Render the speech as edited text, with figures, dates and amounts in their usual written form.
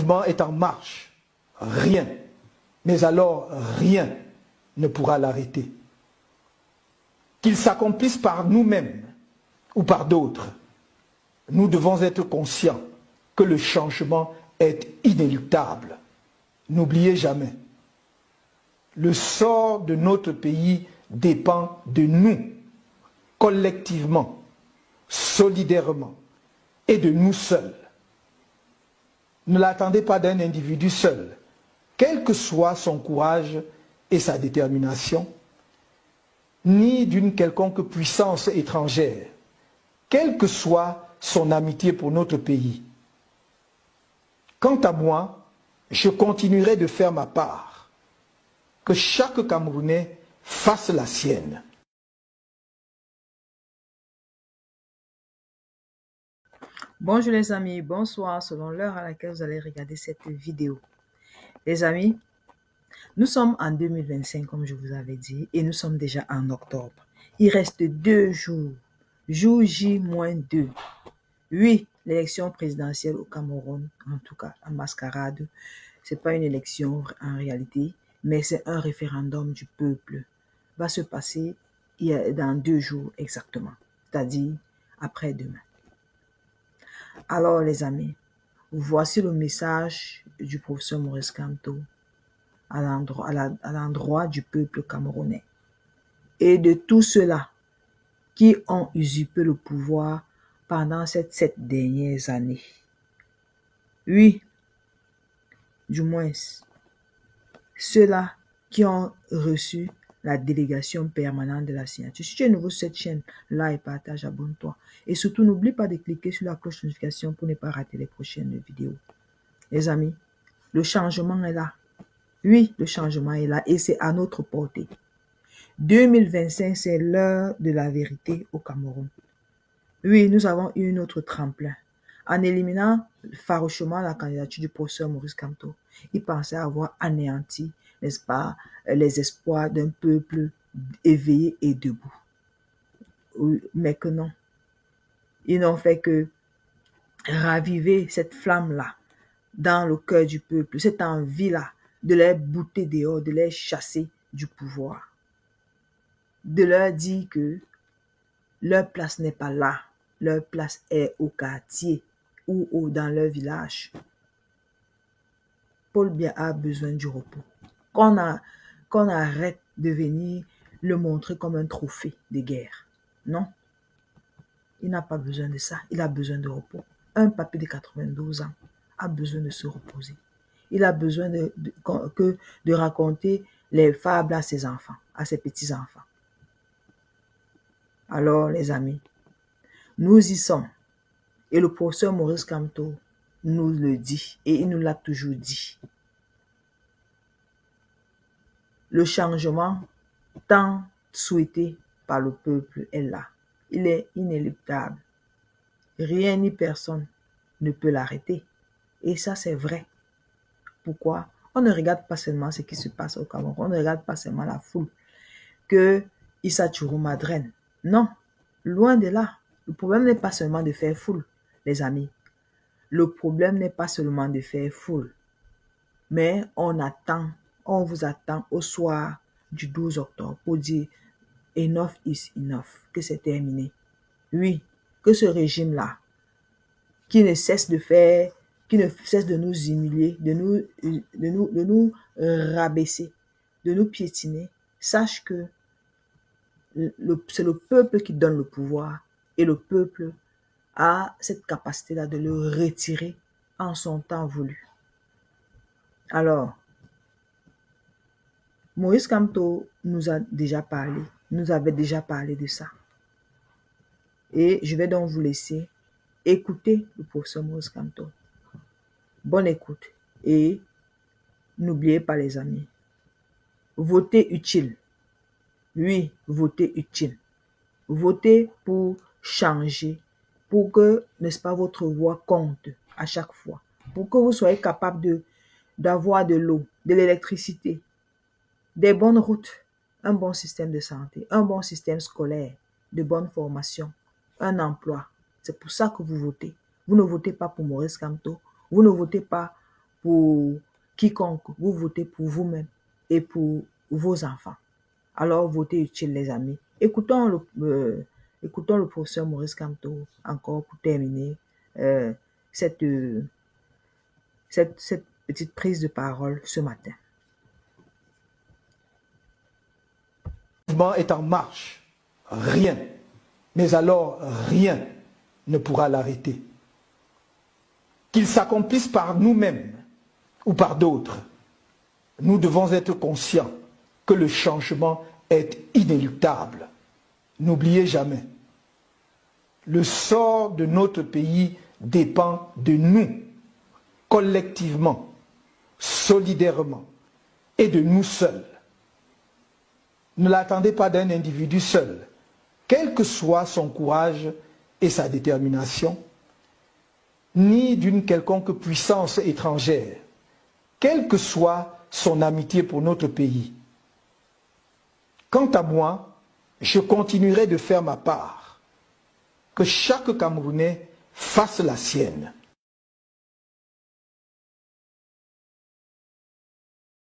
mouvement est en marche. Rien, mais alors rien ne pourra l'arrêter. Qu'il s'accomplisse par nous-mêmes ou par d'autres, nous devons être conscients que le changement est inéluctable. N'oubliez jamais, le sort de notre pays dépend de nous, collectivement, solidairement, et de nous seuls. Ne l'attendez pas d'un individu seul, quel que soit son courage et sa détermination, ni d'une quelconque puissance étrangère, quelle que soit son amitié pour notre pays. Quant à moi, je continuerai de faire ma part, que chaque Camerounais fasse la sienne. Bonjour les amis, bonsoir selon l'heure à laquelle vous allez regarder cette vidéo. Les amis, nous sommes en 2025 comme je vous avais dit et nous sommes déjà en octobre. Il reste 2 jours, jour J-2. Oui, l'élection présidentielle au Cameroun, en tout cas en mascarade, c'est pas une élection en réalité, mais c'est un référendum du peuple. Va se passer dans 2 jours exactement, c'est-à-dire après-demain. Alors les amis, voici le message du professeur Maurice Kamto à l'endroit du peuple camerounais et de tous ceux-là qui ont usurpé le pouvoir pendant ces 7 dernières années. Oui, du moins, ceux-là qui ont reçu la délégation permanente de la signature. Si tu es nouveau sur cette chaîne, like, partage, abonne-toi. Et surtout, n'oublie pas de cliquer sur la cloche de notification pour ne pas rater les prochaines vidéos. Les amis, le changement est là. Oui, le changement est là et c'est à notre portée. 2025, c'est l'heure de la vérité au Cameroun. Oui, nous avons eu notre tremplin. En éliminant farouchement la candidature du professeur Maurice Kamto, il pensait avoir anéanti, n'est-ce pas, les espoirs d'un peuple éveillé et debout. Oui, mais que non. Ils n'ont fait que raviver cette flamme-là dans le cœur du peuple, cette envie-là de les bouter dehors, de les chasser du pouvoir. De leur dire que leur place n'est pas là, leur place est au quartier ou dans leur village. Paul Biya a besoin du repos. Qu'on arrête de venir le montrer comme un trophée de guerre. Non, il n'a pas besoin de ça, il a besoin de repos. Un papy de 92 ans a besoin de se reposer. Il a besoin de raconter les fables à ses enfants, à ses petits-enfants. Alors, les amis, nous y sommes. Et le professeur Maurice Kamto nous le dit, et il nous l'a toujours dit. Le changement tant souhaité par le peuple est là. Il est inéluctable. Rien ni personne ne peut l'arrêter. Et ça, c'est vrai. Pourquoi? On ne regarde pas seulement ce qui se passe au Cameroun. On ne regarde pas seulement la foule que Issa Tourou Madren. Non, loin de là. Le problème n'est pas seulement de faire foule, les amis. Le problème n'est pas seulement de faire foule. Mais on vous attend au soir du 12 octobre pour dire enough is enough, que c'est terminé. Oui, que ce régime-là, qui ne cesse de nous humilier, de nous rabaisser, de nous piétiner, sache que c'est le peuple qui donne le pouvoir et le peuple a cette capacité-là de le retirer en son temps voulu. Alors, Maurice Kamto nous avait déjà parlé de ça. Et je vais donc vous laisser écouter le professeur Maurice Kamto. Bonne écoute et n'oubliez pas les amis, votez utile. Oui, votez utile. Votez pour changer, pour que, n'est-ce pas, votre voix compte à chaque fois. Pour que vous soyez capable d'avoir de l'eau, de l'électricité, des bonnes routes, un bon système de santé, un bon système scolaire, de bonnes formations, un emploi. C'est pour ça que vous votez. Vous ne votez pas pour Maurice Kamto, vous ne votez pas pour quiconque, vous votez pour vous-même et pour vos enfants. Alors, votez utile, les amis. Écoutons le professeur Maurice Kamto encore pour terminer cette petite prise de parole ce matin. Le mouvement est en marche. Rien, mais alors rien ne pourra l'arrêter. Qu'il s'accomplisse par nous-mêmes ou par d'autres, nous devons être conscients que le changement est inéluctable. N'oubliez jamais, le sort de notre pays dépend de nous, collectivement, solidairement, et de nous seuls. Ne l'attendez pas d'un individu seul, quel que soit son courage et sa détermination, ni d'une quelconque puissance étrangère, quelle que soit son amitié pour notre pays. Quant à moi, je continuerai de faire ma part, que chaque Camerounais fasse la sienne.